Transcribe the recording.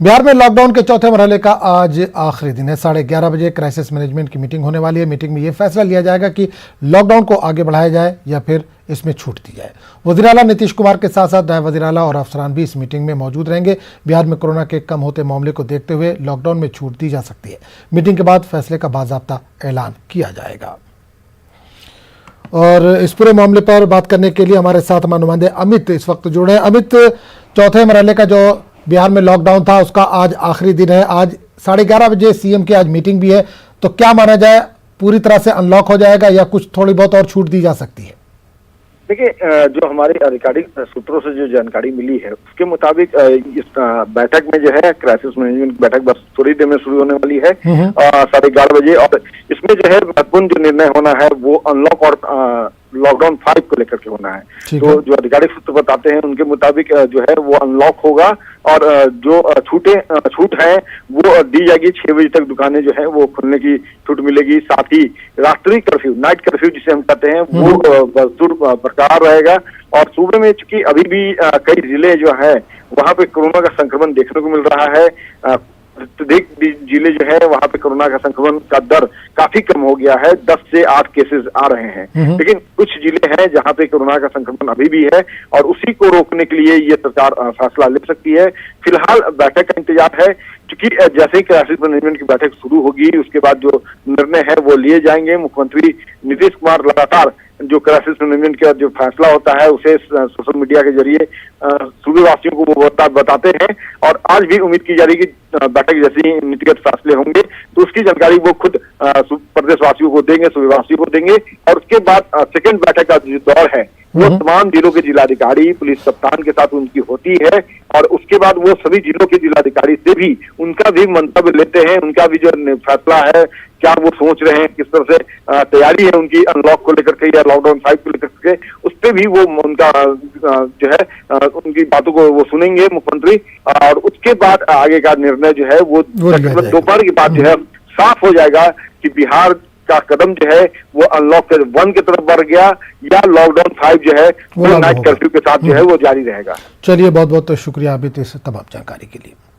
बिहार में लॉकडाउन के चौथे मरहले का आज आखिरी दिन है। 11:30 बजे क्राइसिस मैनेजमेंट की मीटिंग होने वाली है। मीटिंग में यह फैसला लिया जाएगा कि लॉकडाउन को आगे बढ़ाया जाए या फिर इसमें छूट दी जाए। वज़ीर आला नीतीश कुमार के साथ साथ नायब वज़ीर आला और अफसरान भी इस मीटिंग में मौजूद रहेंगे। बिहार में कोरोना के कम होते मामले को देखते हुए लॉकडाउन में छूट दी जा सकती है। मीटिंग के बाद फैसले का बाज़ाब्ता ऐलान किया जाएगा। और इस पूरे मामले पर बात करने के लिए हमारे साथ नुमाइंदे अमित इस वक्त जुड़े हैं। अमित, चौथे मरहले का जो बिहार में लॉकडाउन था उसका आज आखिरी दिन है। आज 11:30 बजे सीएम की आज मीटिंग भी है, तो क्या माना जाए, पूरी तरह से अनलॉक हो जाएगा या कुछ थोड़ी बहुत और छूट दी जा सकती है? देखिए, जो हमारे आधिकारिक सूत्रों से जो जानकारी मिली है उसके मुताबिक इस बैठक में जो है क्राइसिस मैनेजमेंट बैठक बस थोड़ी देर में शुरू होने वाली है 11:30 बजे। और इसमें जो है महत्वपूर्ण जो निर्णय होना है वो अनलॉक और लॉकडाउन 5 को लेकर के होना है। तो जो आधिकारिक सूत्र बताते हैं उनके मुताबिक जो है वो अनलॉक होगा और जो छूट है वो दी जाएगी। 6 बजे तक दुकानें जो है वो खुलने की छूट मिलेगी। साथ ही रात्रि कर्फ्यू, नाइट कर्फ्यू जिसे हम कहते हैं, वो बरकरार रहेगा। और सूबे में चूंकि अभी भी कई जिले जो है वहां पे कोरोना का संक्रमण देखने को मिल रहा है। प्रत्येक जिले जो है वहां पे कोरोना का संक्रमण का दर काफी कम हो गया है। 10 से 8 केसेस आ रहे हैं, लेकिन कुछ जिले हैं जहां पे कोरोना का संक्रमण अभी भी है और उसी को रोकने के लिए ये सरकार फैसला ले सकती है। फिलहाल बैठक का इंतजार है, क्योंकि जैसे ही क्राइसिस मैनेजमेंट की बैठक शुरू होगी उसके बाद जो निर्णय है वो लिए जाएंगे। मुख्यमंत्री नीतीश कुमार लगातार जो क्राइसिस मैनेजमेंट का जो फैसला होता है उसे सोशल मीडिया के जरिए सूबे वासियों को वो बताते हैं। और आज भी उम्मीद की जा रही है कि बैठक जैसे ही नीतिगत फैसले होंगे तो उसकी जानकारी वो खुद प्रदेशवासियों को देंगे, सूबे वासियों को देंगे। और उसके बाद सेकंड बैठक का जो दौर है वो तमाम जिलों के जिलाधिकारी, पुलिस कप्तान के साथ उनकी होती है। और उसके बाद वो सभी जिलों के जिलाधिकारी से भी उनका भी मंतव्य लेते हैं, उनका भी जो फैसला है क्या वो सोच रहे हैं, किस तरह से तैयारी है उनकी अनलॉक को लेकर के या लॉकडाउन 5 को लेकर के, उस पर भी वो उनका जो है उनकी बातों को वो सुनेंगे मुख्यमंत्री। और उसके बाद आगे का निर्णय जो है वो दोपहर के बाद जो है साफ हो जाएगा कि बिहार का कदम जो है वो अनलॉक 1 की तरफ बढ़ गया या लॉकडाउन 5 जो है वो नाइट कर्फ्यू के साथ जो है वो जारी रहेगा। चलिए, बहुत बहुत शुक्रिया अभी इस तमाम जानकारी के लिए।